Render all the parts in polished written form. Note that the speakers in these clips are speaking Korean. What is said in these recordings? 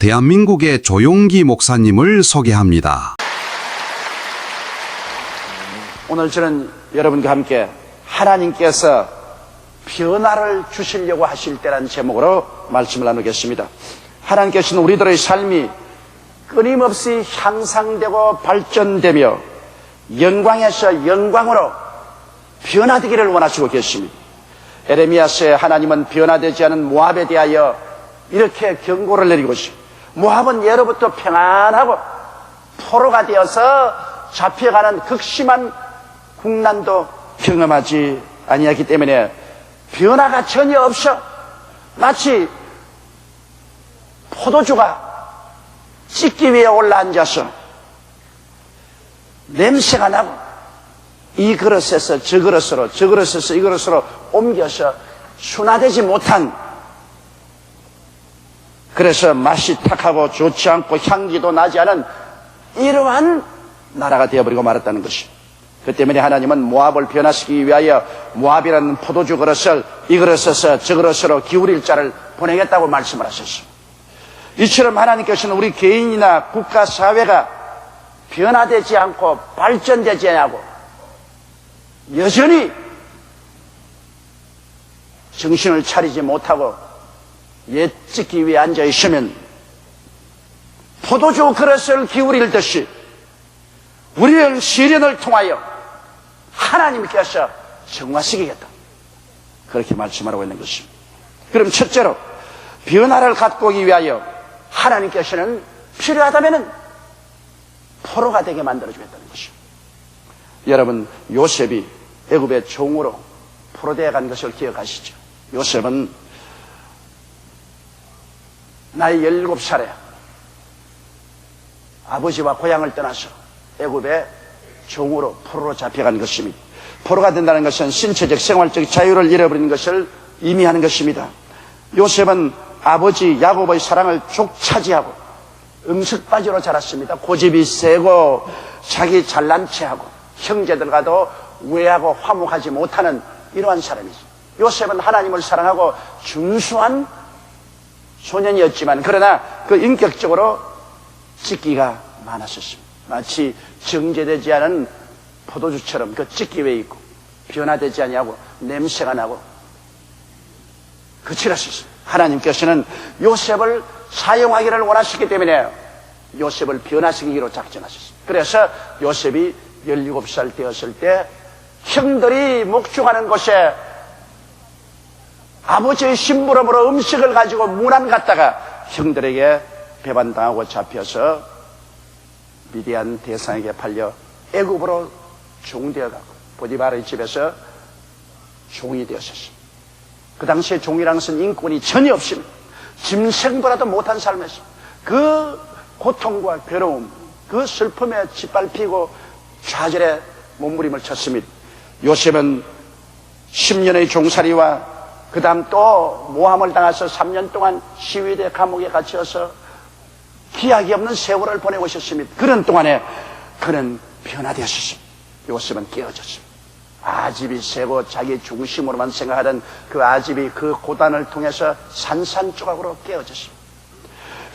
대한민국의 조용기 목사님을 소개합니다. 오늘 저는 여러분과 함께 하나님께서 변화를 주시려고 하실 때라는 제목으로 말씀을 나누겠습니다. 하나님께서는 우리들의 삶이 끊임없이 향상되고 발전되며 영광에서 영광으로 변화되기를 원하시고 계십니다. 에레미야서에 하나님은 변화되지 않은 모압에 대하여 이렇게 경고를 내리고 있습니다. 모압은 예로부터 평안하고 포로가 되어서 잡혀가는 극심한 국난도 경험하지 아니하기 때문에 변화가 전혀 없어 마치 포도주가 찢기 위해 올라앉아서 냄새가 나고 이 그릇에서 저 그릇으로 저 그릇에서 이 그릇으로 옮겨서 순화되지 못한, 그래서 맛이 탁하고 좋지 않고 향기도 나지 않은 이러한 나라가 되어버리고 말았다는 것입니다. 그 때문에 하나님은 모압을 변화시키기 위하여 모압이라는 포도주 그릇을 이 그릇에서 저 그릇으로 기울일 자를 보내겠다고 말씀을 하셨습니다. 이처럼 하나님께서는 우리 개인이나 국가 사회가 변화되지 않고 발전되지 않고 여전히 정신을 차리지 못하고 옛 찢기 위해 앉아 있으면 포도주 그릇을 기울일 듯이 우리의 시련을 통하여 하나님께서 정화시키겠다, 그렇게 말씀하고 있는 것입니다. 그럼 첫째로 변화를 갖고 오기 위하여 하나님께서는 필요하다면 포로가 되게 만들어주겠다는 것입니다. 여러분, 요셉이 애굽의 종으로 포로되어 간 것을 기억하시죠? 요셉은 나이 17살에 아버지와 고향을 떠나서 애굽의 종으로 포로로 잡혀간 것입니다. 포로가 된다는 것은 신체적 생활적 자유를 잃어버리는 것을 의미하는 것입니다. 요셉은 아버지 야곱의 사랑을 족차지하고 음식바지로 자랐습니다. 고집이 세고 자기 잘난 체하고 형제들과도 우애하고 화목하지 못하는 이러한 사람이죠. 요셉은 하나님을 사랑하고 준수한 소년이었지만 그러나 그 인격적으로 찢기가 많았었습니다. 마치 정제되지 않은 포도주처럼 그 찢기 위에 있고 변화되지 아니하고 냄새가 나고 거칠었습니다. 하나님께서는 요셉을 사용하기를 원하시기 때문에 요셉을 변화시키기로 작정하셨습니다. 그래서 요셉이 17살 되었을 때 형들이 목축하는 곳에 아버지의 심부름으로 음식을 가지고 문안 갔다가 형들에게 배반당하고 잡혀서 미디안 대상에게 팔려 애굽으로 종되어가고 보디발의 집에서 종이 되었습니다. 그 당시에 종이라는 것은 인권이 전혀 없습니다. 짐승보다도 못한 삶이었습니다. 그 고통과 괴로움, 그 슬픔에 짓밟히고 좌절에 몸부림을 쳤습니다. 요셉은 10년의 종살이와 그 다음 또 모함을 당해서 3년 동안 시위대 감옥에 갇혀서 기약이 없는 세월을 보내고 있었습니다. 그런 동안에 그는 변화되었습니다. 요셉은 깨어졌습니다. 아집이 세고 자기 중심으로만 생각하던 그 아집이 그 고단을 통해서 산산조각으로 깨어졌습니다.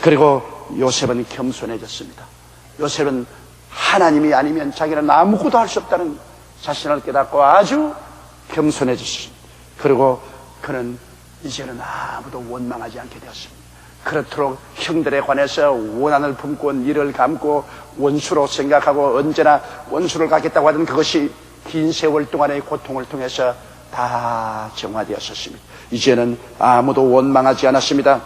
그리고 요셉은 겸손해졌습니다. 요셉은 하나님이 아니면 자기는 아무것도 할 수 없다는 자신을 깨닫고 아주 겸손해졌습니다. 그리고 그는 이제는 아무도 원망하지 않게 되었습니다. 그렇도록 형들에 관해서 원한을 품고 이를 감고 원수로 생각하고 언제나 원수를 갖겠다고 하던 그것이 긴 세월 동안의 고통을 통해서 다 정화되었었습니다. 이제는 아무도 원망하지 않았습니다.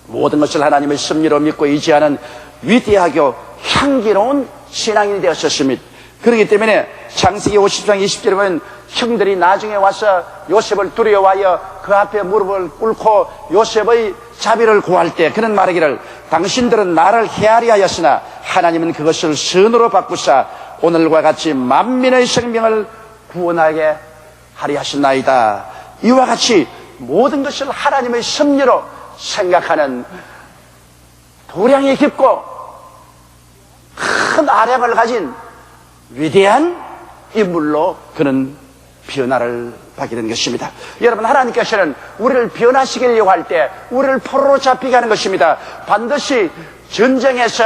모든 것을 하나님의 섭리로 믿고 의지하는 위대하고 향기로운 신앙인이 되었었습니다. 그렇기 때문에 창세기 50장 20절에 보면 형들이 나중에 와서 요셉을 두려워하여 그 앞에 무릎을 꿇고 요셉의 자비를 구할 때 그는 말하기를 당신들은 나를 헤아리 하였으나 하나님은 그것을 선으로 바꾸사 오늘과 같이 만민의 생명을 구원하게 하리 하셨나이다. 이와 같이 모든 것을 하나님의 섭리로 생각하는 도량이 깊고 큰 아량을 가진 위대한 인물로 그는 변화를 받게 되는 것입니다. 여러분, 하나님께서는 우리를 변화시키려고 할 때 우리를 포로로 잡히게 하는 것입니다. 반드시 전쟁에서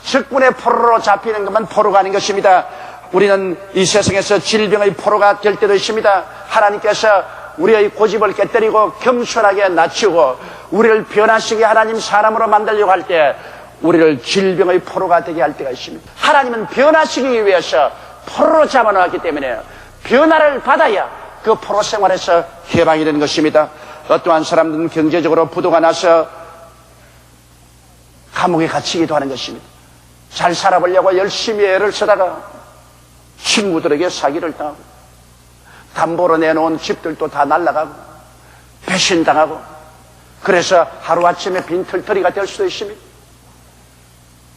적군의 포로로 잡히는 것만 포로가 아닌 것입니다. 우리는 이 세상에서 질병의 포로가 될 때도 있습니다. 하나님께서 우리의 고집을 깨뜨리고 겸손하게 낮추고 우리를 변화시키게 하나님 사람으로 만들려고 할 때 우리를 질병의 포로가 되게 할 때가 있습니다. 하나님은 변화시키기 위해서 포로로 잡아놓았기 때문에 변화를 받아야 그 포로 생활에서 해방이 되는 것입니다. 어떠한 사람들은 경제적으로 부도가 나서 감옥에 갇히기도 하는 것입니다. 잘 살아보려고 열심히 애를 쓰다가 친구들에게 사기를 당하고 담보로 내놓은 집들도 다 날아가고 배신당하고 그래서 하루아침에 빈털터리가 될 수도 있습니다.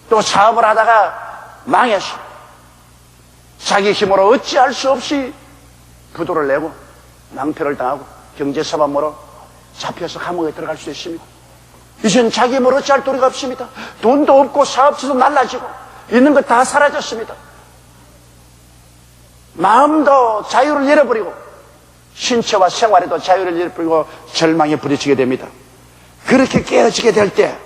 또 사업을 하다가 망해서 자기 힘으로 어찌할 수 없이 부도를 내고 낭패를 당하고 경제사범으로 잡혀서 감옥에 들어갈 수 있습니다. 이젠 자기 힘으로 어찌할 도리가 없습니다. 돈도 없고 사업체도 날라지고 있는 것 다 사라졌습니다. 마음도 자유를 잃어버리고 신체와 생활에도 자유를 잃어버리고 절망에 부딪히게 됩니다. 그렇게 깨어지게 될 때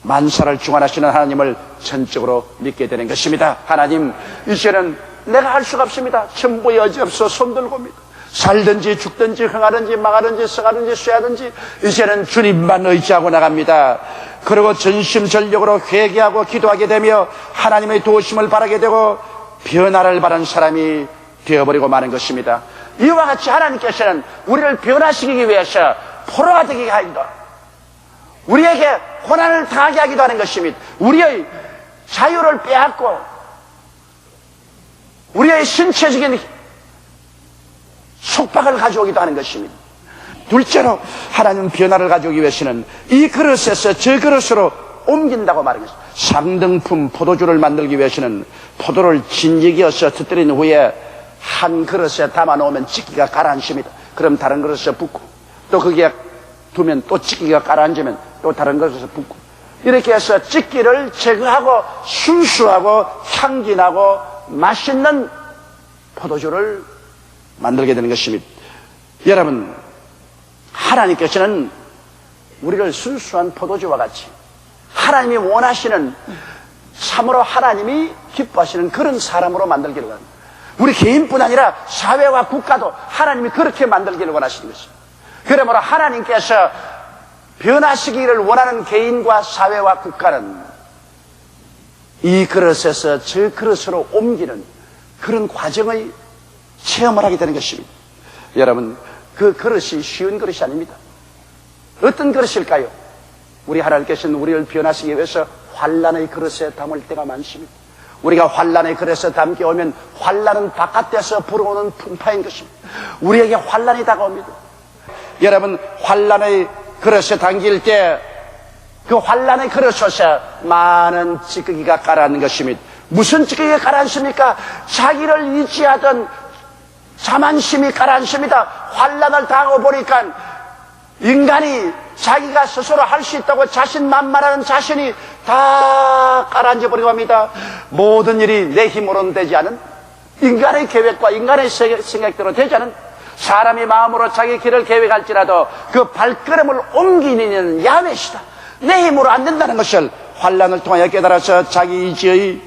만사를 주관하시는 하나님을 전적으로 믿게 되는 것입니다. 하나님, 이제는 내가 할 수가 없습니다. 전부 여지없어 손들고 옵니다. 살든지 죽든지 흥하든지 망하든지 써가든지 쇠하든지 이제는 주님만 의지하고 나갑니다. 그리고 전심전력으로 회개하고 기도하게 되며 하나님의 도우심을 바라게 되고 변화를 바라는 사람이 되어버리고 마는 것입니다. 이와 같이 하나님께서는 우리를 변화시키기 위해서 포로가 되게 하기도 우리에게 고난을 당하게 하기도 하는 것입니다. 우리의 자유를 빼앗고 우리의 신체적인 속박을 가져오기도 하는 것입니다. 둘째로 하나님 변화를 가져오기 위해서는 이 그릇에서 저 그릇으로 옮긴다고 말하는 것입니다. 상등품 포도주를 만들기 위해서는 포도를 진지기어서 터뜨린 후에 한 그릇에 담아놓으면 찌기가 가라앉습니다. 그럼 다른 그릇에 붓고 또 거기에 두면 또 찌기가 가라앉으면 또 다른 그릇에 붓고 이렇게 해서 찌기를 제거하고 순수하고 향기나고 맛있는 포도주를 만들게 되는 것입니다. 여러분, 하나님께서는 우리를 순수한 포도주와 같이 하나님이 원하시는 참으로 하나님이 기뻐하시는 그런 사람으로 만들기를 원합니다. 우리 개인뿐 아니라 사회와 국가도 하나님이 그렇게 만들기를 원하시는 것입니다. 그러므로 하나님께서 변화시키기를 원하는 개인과 사회와 국가는 이 그릇에서 저 그릇으로 옮기는 그런 과정의 체험을 하게 되는 것입니다. 여러분, 그 그릇이 쉬운 그릇이 아닙니다. 어떤 그릇일까요? 우리 하나님께서는 우리를 변화시키기 위해서 환난의 그릇에 담을 때가 많습니다. 우리가 환난의 그릇에 담게 오면 환난은 바깥에서 불어오는 풍파인 것입니다. 우리에게 환난이 다가옵니다. 여러분, 환난의 그릇에 담길 때 그 환난의 그릇에 많은 찌꺼기가 가라앉는 것입니다. 무슨 찌꺼기가 가라앉습니까? 자기를 의지하던 자만심이 가라앉습니다. 환난을 당하고 보니까 인간이 자기가 스스로 할 수 있다고 자신만만한 자신이 다 가라앉아 버리고 합니다. 모든 일이 내 힘으로는 되지 않은, 인간의 계획과 인간의 생각대로 되지 않은, 사람이 마음으로 자기 길을 계획할지라도 그 발걸음을 옮기는 야훼시다. 내 힘으로 안 된다는 것을 환난을 통하여 깨달아서 자기 의지의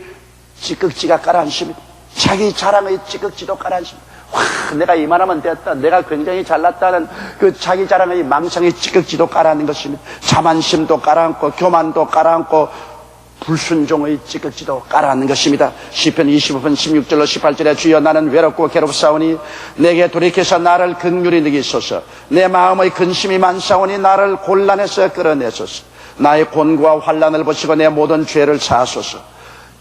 찌꺼기가 가라앉습니다. 자기 자랑의 찌꺼기도 가라앉습니다. 와, 내가 이만하면 됐다, 내가 굉장히 잘났다는 그 자기 자랑의 망상의 찌꺼기도 가라앉는 것입니다. 자만심도 가라앉고 교만도 가라앉고 불순종의 찌꺼기도 가라앉는 것입니다. 시편 25편 16절로 18절에 주여 나는 외롭고 괴롭사오니 내게 돌이켜서 나를 긍휼히 여기소서. 내 마음의 근심이 많사오니 나를 곤란에서 끌어내소서. 나의 곤고와 환난을 보시고 내 모든 죄를 사하소서.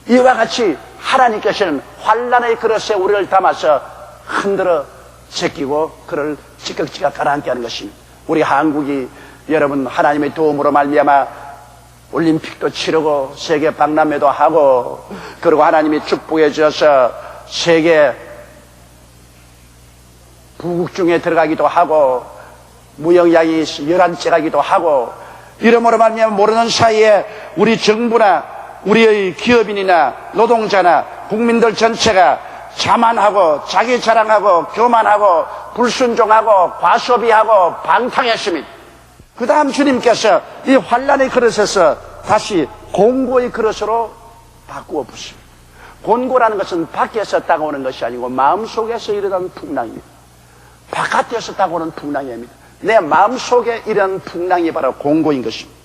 이와 같이 하나님께서는 환난의 그릇에 우리를 담아서 흔들어 제끼고 그를 찌꺼기가 가라앉게 하는 것입니다. 우리 한국이 여러분 하나님의 도움으로 말미암아 올림픽도 치르고 세계 박람회도 하고 그리고 하나님이 축복해 주셔서 세계 부국 중에 들어가기도 하고 무역량이 11째가기도 하고 이러므로 말미암아 모르는 사이에 우리 정부나 우리의 기업인이나 노동자나 국민들 전체가 자만하고 자기 자랑하고 교만하고 불순종하고 과소비하고 방탕했습니다. 그 다음 주님께서 이 환난의 그릇에서 다시 공고의 그릇으로 바꾸어 부십니다. 곤고라는 것은 밖에서 따가오는 것이 아니고 마음속에서 일어난 풍랑입니다. 바깥에서 따가오는 풍랑이 아닙니다. 내 마음속에 일어난 풍랑이 바로 공고인 것입니다.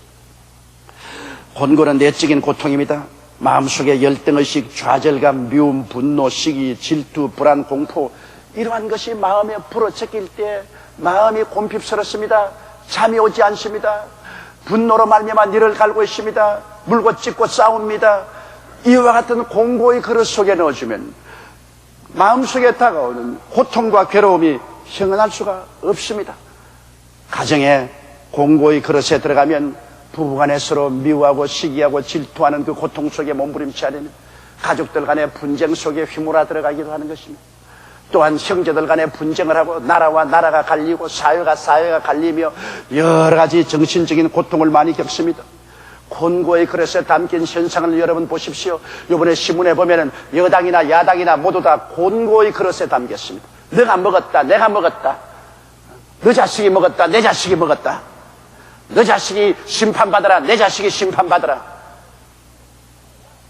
곤고는 내적인 고통입니다. 마음속에 열등의식, 좌절감, 미움, 분노, 시기, 질투, 불안, 공포, 이러한 것이 마음에 불어섞일 때 마음이 곰핍스럽습니다. 잠이 오지 않습니다. 분노로 말미암아 니를 갈고 있습니다. 물고 찢고 싸웁니다. 이와 같은 공고의 그릇 속에 넣어주면 마음속에 다가오는 고통과 괴로움이 형언할 수가 없습니다. 가정에 공고의 그릇에 들어가면 부부간에 서로 미워하고 시기하고 질투하는 그 고통 속에 몸부림쳐야 됩니다. 가족들 간의 분쟁 속에 휘몰아 들어가기도 하는 것입니다. 또한 형제들 간의 분쟁을 하고 나라와 나라가 갈리고 사회가 갈리며 여러 가지 정신적인 고통을 많이 겪습니다. 곤고의 그릇에 담긴 현상을 여러분 보십시오. 이번에 신문에 보면은 여당이나 야당이나 모두 다 곤고의 그릇에 담겼습니다. 너가 먹었다, 내가 먹었다. 너 자식이 먹었다, 내 자식이 먹었다. 너 자식이 심판받아라, 내 자식이 심판받아라.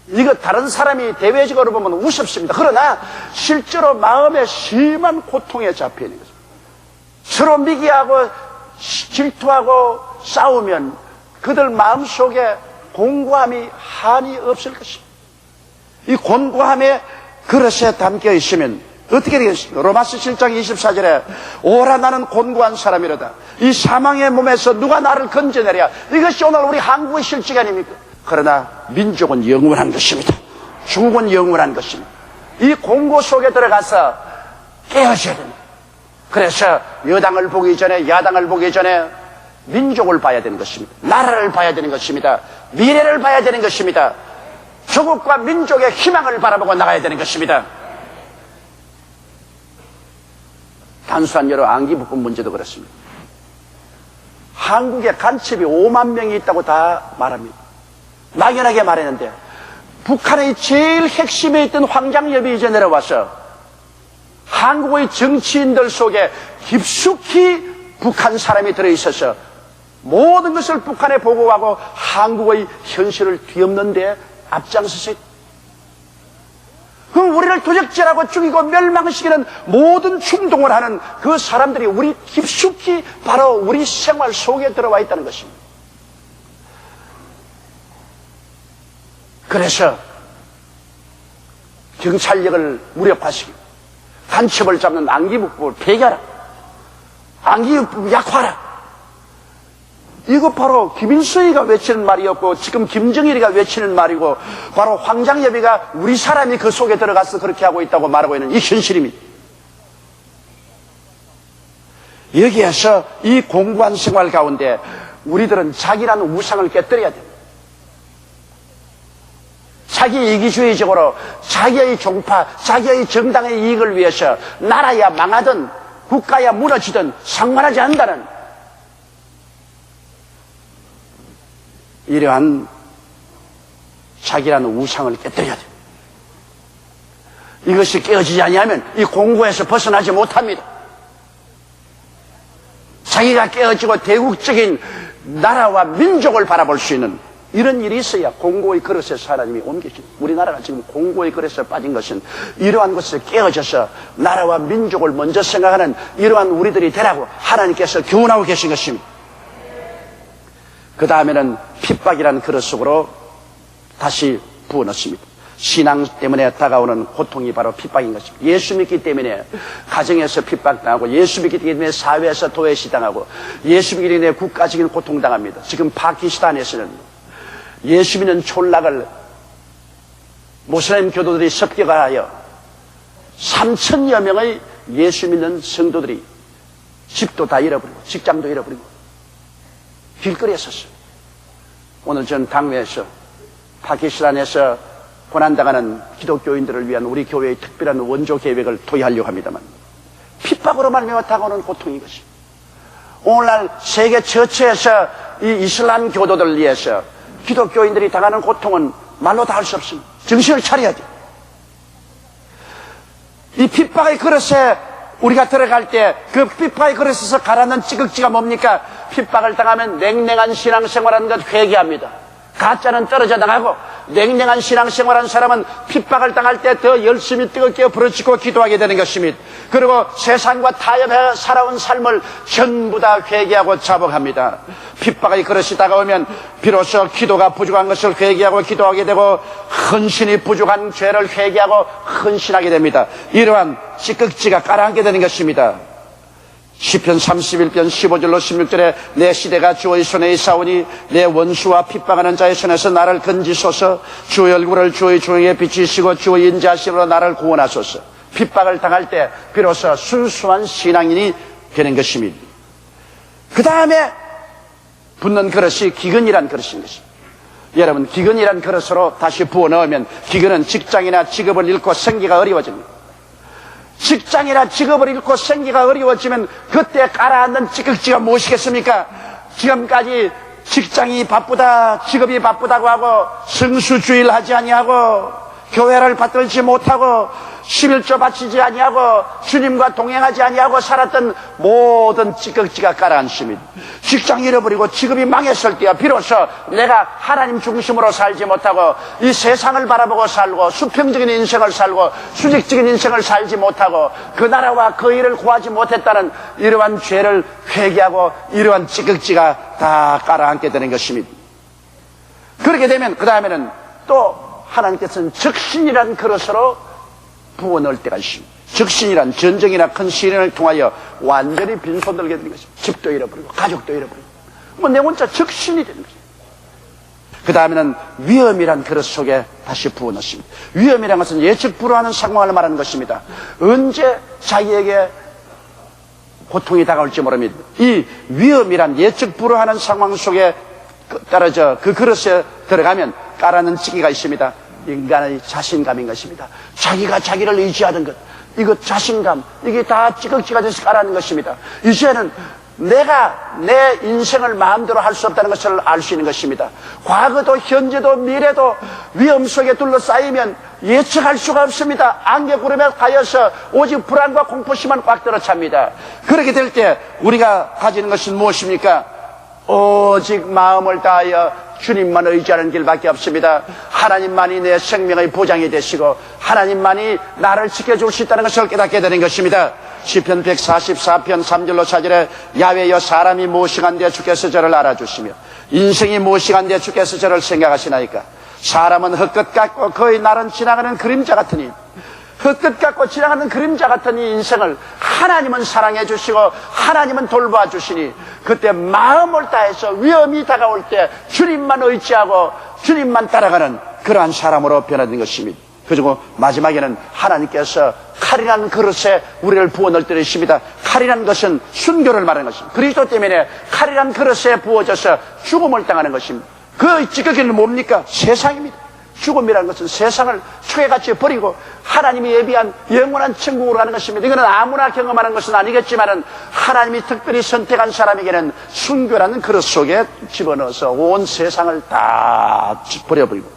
이거 다른 사람이 대외적으로 보면 우습습니다. 그러나 실제로 마음에 심한 고통에 잡혀 있는 것입니다. 서로 미기하고 질투하고 싸우면 그들 마음속에 공고함이 한이 없을 것입니다. 이 공고함의 그릇에 담겨 있으면 어떻게 되겠습니까? 로마서 7장 24절에 오라 나는 곤고한 사람이로다. 이 사망의 몸에서 누가 나를 건져내랴. 이것이 오늘 우리 한국의 실직 아닙니까? 그러나 민족은 영원한 것입니다. 중국은 영원한 것입니다. 이 공고 속에 들어가서 깨어져야 됩니다. 그래서 여당을 보기 전에 야당을 보기 전에 민족을 봐야 되는 것입니다. 나라를 봐야 되는 것입니다. 미래를 봐야 되는 것입니다. 조국과 민족의 희망을 바라보고 나가야 되는 것입니다. 단순한 여러 안기부품 문제도 그렇습니다. 한국에 간첩이 5만 명이 있다고 다 말합니다. 막연하게 말했는데 북한의 제일 핵심에 있던 황장엽이 이제 내려와서 한국의 정치인들 속에 깊숙이 북한 사람이 들어있어서 모든 것을 북한에 보고하고 한국의 현실을 뒤엎는 데 앞장서서 그럼 우리를 도적질하고 죽이고 멸망시키는 모든 충동을 하는 그 사람들이 우리 깊숙이 바로 우리 생활 속에 들어와 있다는 것입니다. 그래서 경찰력을 무력화시키고 간첩을 잡는 안기부법을 폐기하라. 안기부법을 약화하라. 이거 바로 김일성이가 외치는 말이었고 지금 김정일이가 외치는 말이고 바로 황장엽이가 우리 사람이 그 속에 들어가서 그렇게 하고 있다고 말하고 있는 이 현실입니다. 여기에서 이 공고한 생활 가운데 우리들은 자기라는 우상을 깨뜨려야 됩니다. 자기 이기주의적으로 자기의 종파, 자기의 정당의 이익을 위해서 나라야 망하든 국가야 무너지든 상관하지 않는다는 이러한 자기라는 우상을 깨뜨려야 돼요. 이것이 깨어지지 아니하면 이 공고에서 벗어나지 못합니다. 자기가 깨어지고 대국적인 나라와 민족을 바라볼 수 있는 이런 일이 있어야 공고의 그릇에서 하나님이 옮기십니다. 우리나라가 지금 공고의 그릇에 빠진 것은 이러한 것을 깨어져서 나라와 민족을 먼저 생각하는 이러한 우리들이 되라고 하나님께서 교훈하고 계신 것입니다. 그 다음에는 핍박이라는 그릇 속으로 다시 부어넣습니다. 신앙 때문에 다가오는 고통이 바로 핍박인 것입니다. 예수 믿기 때문에 가정에서 핍박당하고 예수 믿기 때문에 사회에서 도외시당하고 예수 믿기 때문에 국가적인 고통당합니다. 지금 파키스탄에서는 예수 믿는 촌락을 모슬림 교도들이 습격하여 3,000여 명의 예수 믿는 성도들이 집도 다 잃어버리고 직장도 잃어버리고 길거리에 섰어요. 오늘 전 당회에서 파키스탄에서 고난당하는 기독교인들을 위한 우리 교회의 특별한 원조 계획을 토의하려고 합니다만 핍박으로 말미암아 다가오는 고통인 것입니다. 오늘날 세계 처처에서 이 이슬람 교도들을 위해서 기독교인들이 당하는 고통은 말로 다 할 수 없습니다. 정신을 차려야 돼요. 이 핍박의 그릇에 우리가 들어갈 때 그 핍박의 그릇에서 가라앉는 찌극지가 뭡니까? 핍박을 당하면 냉랭한 신앙생활하는 것 회개합니다. 가짜는 떨어져 나가고 냉랭한 신앙생활한 사람은 핍박을 당할 때 더 열심히 뜨겁게 부르짖고 기도하게 되는 것입니다. 그리고 세상과 타협해 살아온 삶을 전부 다 회개하고 자복합니다. 핍박의 그릇이 다가오면 비로소 기도가 부족한 것을 회개하고 기도하게 되고 헌신이 부족한 죄를 회개하고 헌신하게 됩니다. 이러한 찌극지가 가라앉게 되는 것입니다. 시편 31편 15절로 16절에 내 시대가 주의 손에 있사오니 내 원수와 핍박하는 자의 손에서 나를 건지소서. 주의 얼굴을 주의 종에게 비치시고 주의 인자하심으로 나를 구원하소서. 핍박을 당할 때 비로소 순수한 신앙인이 되는 것입니다. 그 다음에 붙는 그릇이 기근이란 그릇인 것입니다. 여러분, 기근이란 그릇으로 다시 부어 넣으면 기근은 직장이나 직업을 잃고 생기가 어려워집니다. 직장이나 직업을 잃고 생기가 어려워지면 그때 가라앉는 찌극지가 무엇이겠습니까? 지금까지 직장이 바쁘다, 직업이 바쁘다고 하고 성수주의를 하지 아니하고 교회를 받들지 못하고 11조 바치지 아니하고 주님과 동행하지 아니하고 살았던 모든 찌극지가 가라앉습니다. 직장 잃어버리고 직업이 망했을 때야 비로소 내가 하나님 중심으로 살지 못하고 이 세상을 바라보고 살고 수평적인 인생을 살고 수직적인 인생을 살지 못하고 그 나라와 그 일을 구하지 못했다는 이러한 죄를 회개하고 이러한 찌극지가 다 가라앉게 되는 것입니다. 그렇게 되면 그 다음에는 또 하나님께서는 적신이라는 그릇으로 부어 넣을 때가 있습니다. 적신이란 전쟁이나 큰 시련을 통하여 완전히 빈손 들게 되는 것입니다. 집도 잃어버리고 가족도 잃어버리고 내 혼자 적신이 되는 것입니다. 그 다음에는 위험이란 그릇 속에 다시 부어 넣습니다. 위험이란 것은 예측 불허하는 상황을 말하는 것입니다. 언제 자기에게 고통이 다가올지 모릅니다. 이 위험이란 예측 불허하는 상황 속에 떨어져 그 그릇에 들어가면 가라앉는 찌기가 있습니다. 인간의 자신감인 것입니다. 자기가 자기를 의지하던 것, 이거 자신감, 이게 다 찌극지가 돼서 가라앉는 것입니다. 이제는 내가 내 인생을 마음대로 할 수 없다는 것을 알 수 있는 것입니다. 과거도 현재도 미래도 위험 속에 둘러싸이면 예측할 수가 없습니다. 안개구름에 가여서 오직 불안과 공포심만 꽉 들어찹니다. 그렇게 될 때 우리가 가지는 것은 무엇입니까? 오직 마음을 다하여 주님만 의지하는 길밖에 없습니다. 하나님만이 내 생명의 보장이 되시고 하나님만이 나를 지켜줄 수 있다는 것을 깨닫게 되는 것입니다. 시편 144편 3절로 4절에 야훼여 사람이 무엇이간데 주께서 저를 알아주시며 인생이 무엇이간데 주께서 저를 생각하시나이까. 사람은 헛것 같고 그의 날은 지나가는 그림자 같으니 헛것 같고 지나가는 그림자 같은 이 인생을 하나님은 사랑해 주시고 하나님은 돌봐 주시니 그때 마음을 다해서 위험이 다가올 때 주님만 의지하고 주님만 따라가는 그러한 사람으로 변화된 것입니다. 그리고 마지막에는 하나님께서 칼이라는 그릇에 우리를 부어 넣을 때가 있습니다. 칼이라는 것은 순교를 말하는 것입니다. 그리스도 때문에 칼이라는 그릇에 부어져서 죽음을 당하는 것입니다. 그 찌꺼기는 뭡니까? 세상입니다. 죽음이라는 것은 세상을 초계같이 버리고 하나님이 예비한 영원한 천국으로 가는 것입니다. 이거는 아무나 경험하는 것은 아니겠지만 하나님이 특별히 선택한 사람에게는 순교라는 그릇 속에 집어넣어서 온 세상을 다 버려버리고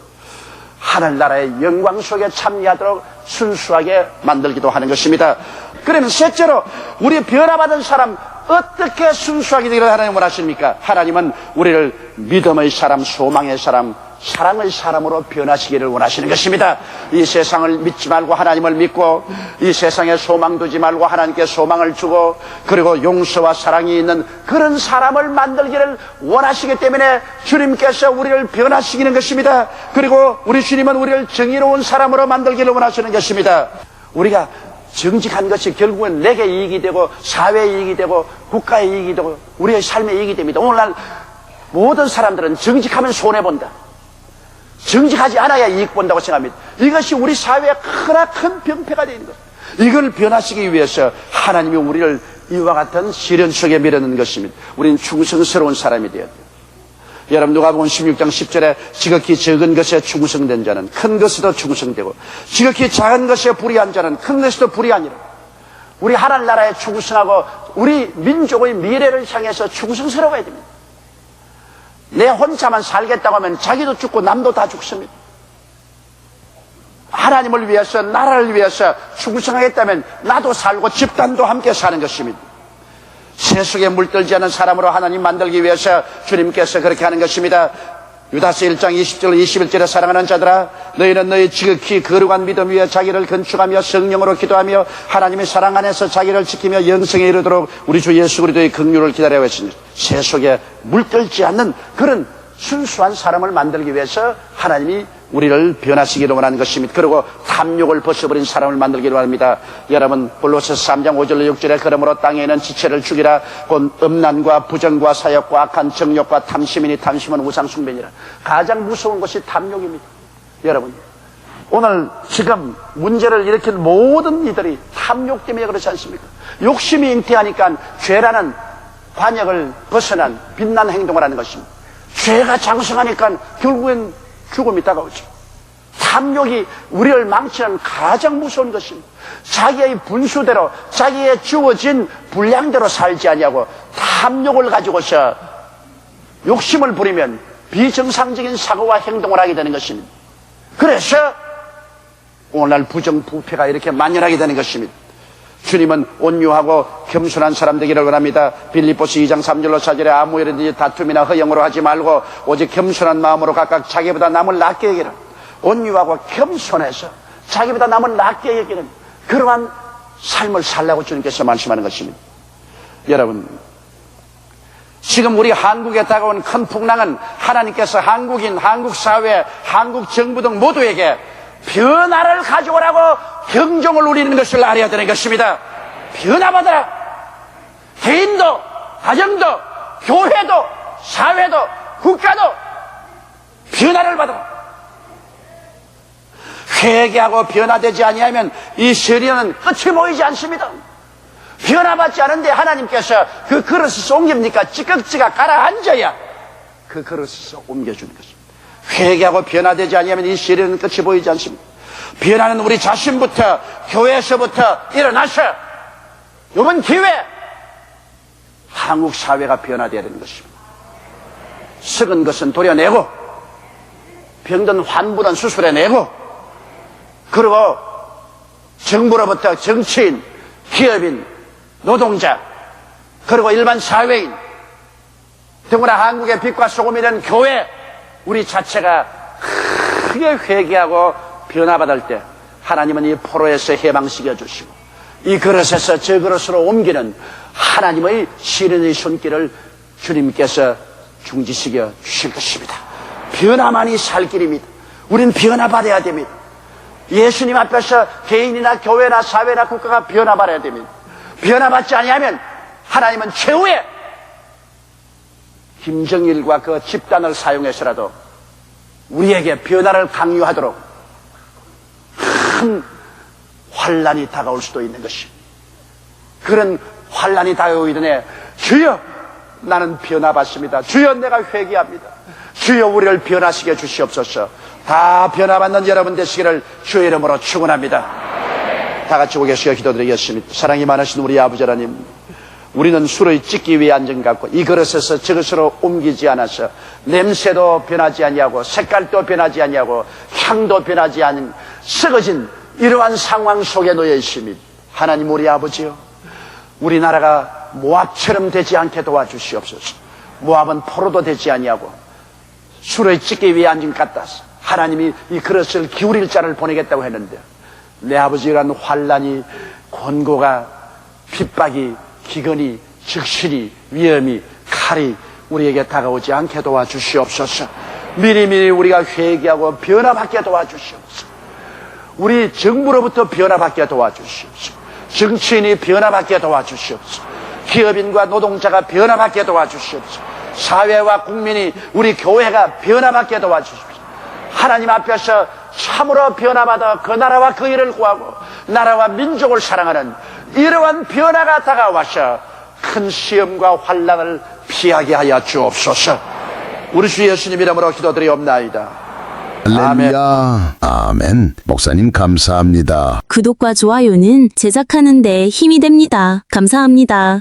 하늘나라의 영광 속에 참여하도록 순수하게 만들기도 하는 것입니다. 그러면 셋째로 우리 변화받은 사람 어떻게 순수하게 되기를 하나님 원하십니까? 하나님은 우리를 믿음의 사람, 소망의 사람, 사랑의 사람으로 변화시키기를 원하시는 것입니다. 이 세상을 믿지 말고 하나님을 믿고 이 세상에 소망 두지 말고 하나님께 소망을 주고 그리고 용서와 사랑이 있는 그런 사람을 만들기를 원하시기 때문에 주님께서 우리를 변화시키는 것입니다. 그리고 우리 주님은 우리를 정의로운 사람으로 만들기를 원하시는 것입니다. 우리가 정직한 것이 결국은 내게 이익이 되고 사회에 이익이 되고 국가에 이익이 되고 우리의 삶에 이익이 됩니다. 오늘날 모든 사람들은 정직하면 손해본다, 정직하지 않아야 이익 본다고 생각합니다. 이것이 우리 사회에 큰 병폐가 되는 것. 이걸 변화시키기 위해서 하나님이 우리를 이와 같은 시련 속에 밀어넣는 것입니다. 우리는 충성스러운 사람이 되어야 돼요. 여러분 누가복음 16장 10절에 지극히 적은 것에 충성된 자는 큰 것에도 충성되고 지극히 작은 것에 불의한 자는 큰 것에도 불의하니라. 우리 하늘나라에 충성하고 우리 민족의 미래를 향해서 충성스러워야 됩니다. 내 혼자만 살겠다고 하면 자기도 죽고 남도 다 죽습니다. 하나님을 위해서, 나라를 위해서 충성하겠다면 나도 살고 집단도 함께 사는 것입니다. 세속에 물들지 않은 사람으로 하나님 만들기 위해서 주님께서 그렇게 하는 것입니다. 유다서 1장 20절 21절에 사랑하는 자들아, 너희는 너희 지극히 거룩한 믿음 위에 자기를 건축하며 성령으로 기도하며 하나님의 사랑 안에서 자기를 지키며 영생에 이르도록 우리 주 예수 그리스도의 긍휼을 기다려 했으니, 세속에 물들지 않는 그런 순수한 사람을 만들기 위해서 하나님이 우리를 변화시키기로 원하는 것입니다. 그리고 탐욕을 벗어버린 사람을 만들기로 합니다. 여러분, 골로새서 3장 5절 6절에 그러므로 땅에 있는 지체를 죽이라. 곧 음란과 부정과 사욕과 악한 정욕과 탐심이니 탐심은 우상숭배니라. 가장 무서운 것이 탐욕입니다. 여러분, 오늘 지금 문제를 일으킨 모든 이들이 탐욕 때문에 그렇지 않습니까? 욕심이 잉태하니까 죄라는 관역을 벗어난 빛난 행동을 하는 것입니다. 죄가 장성하니까 결국엔 죽음이 다가오죠. 탐욕이 우리를 망치는 가장 무서운 것입니다. 자기의 분수대로, 자기의 주어진 분량대로 살지 아니하고 탐욕을 가지고서 욕심을 부리면 비정상적인 사고와 행동을 하게 되는 것입니다. 그래서 오늘날 부정부패가 이렇게 만연하게 되는 것입니다. 주님은 온유하고 겸손한 사람 되기를 원합니다. 빌립보서 2장 3절로 4절에 아무 일이든지 다툼이나 허영으로 하지 말고 오직 겸손한 마음으로 각각 자기보다 남을 낮게 여기라. 온유하고 겸손해서 자기보다 남을 낮게 여기는 그러한 삶을 살라고 주님께서 말씀하는 것입니다. 여러분, 지금 우리 한국에 다가온 큰 풍랑은 하나님께서 한국인, 한국 사회, 한국 정부 등 모두에게 변화를 가져오라고 경종을 울리는 것을 알아야 되는 것입니다. 변화받아라. 개인도, 가정도, 교회도, 사회도, 국가도 변화를 받아라. 회개하고 변화되지 아니하면 이 세리는 끝이 보이지 않습니다. 변화받지 않은데 하나님께서 그 그릇에서 옮깁니까? 찌깍찌깍 가라앉아야 그 그릇에서 옮겨주는 것입니다. 회개하고 변화되지 아니하면 이 세리는 끝이 보이지 않습니다. 변화는 우리 자신부터, 교회에서부터 일어나서 이번 기회 한국 사회가 변화되어야 되는 것입니다. 썩은 것은 도려내고 병든 환부는 수술해내고, 그리고 정부로부터 정치인, 기업인, 노동자, 그리고 일반 사회인, 더구나 한국의 빛과 소금이 된 교회, 우리 자체가 크게 회개하고 변화받을 때 하나님은 이 포로에서 해방시켜 주시고 이 그릇에서 저 그릇으로 옮기는 하나님의 시련의 손길을 주님께서 중지시켜 주실 것입니다. 변화만이 살 길입니다. 우린 변화받아야 됩니다. 예수님 앞에서 개인이나 교회나 사회나 국가가 변화받아야 됩니다. 변화받지 아니하면 하나님은 최후에 김정일과 그 집단을 사용해서라도 우리에게 변화를 강요하도록 큰 환란이 다가올 수도 있는 것입니다. 그런 환란이 다가오기 전에 주여 나는 변화받습니다. 주여 내가 회개합니다. 주여 우리를 변화시켜 주시옵소서. 다 변화받는 여러분 되시기를 주의 이름으로 축원합니다. 다 같이 고개 숙여 기도드리겠습니다. 사랑이 많으신 우리 아버지 하나님, 우리는 술을 찢기 위해 앉은 것 같고 이 그릇에서 저것으로 옮기지 않아서 냄새도 변하지 아니하고 색깔도 변하지 아니하고 향도 변하지 않은 썩어진 이러한 상황 속에 놓여 있습니다. 하나님 우리 아버지요, 우리나라가 모압처럼 되지 않게 도와주시옵소서. 모압은 포로도 되지 아니하고 술을 찢기 위해 앉은 것 같아서 하나님이 이 그릇을 기울일 자를 보내겠다고 했는데 내 아버지란 환란이, 권고가, 핍박이, 기근이, 적신이, 위험이, 칼이 우리에게 다가오지 않게 도와주시옵소서. 미리미리 우리가 회개하고 변화받게 도와주시옵소서. 우리 정부로부터 변화받게 도와주시옵소서. 정치인이 변화받게 도와주시옵소서. 기업인과 노동자가 변화받게 도와주시옵소서. 사회와 국민이, 우리 교회가 변화받게 도와주시옵소서. 하나님 앞에서 참으로 변화받아 그 나라와 그 일을 구하고 나라와 민족을 사랑하는 이러한 변화가 다가와서 큰 시험과 환난을 피하게 하여 주옵소서. 우리 주 예수님 이름으로 기도드리옵나이다. 할렐루야. 아멘. 목사님 감사합니다. 구독과 좋아요는 제작하는 데 힘이 됩니다. 감사합니다.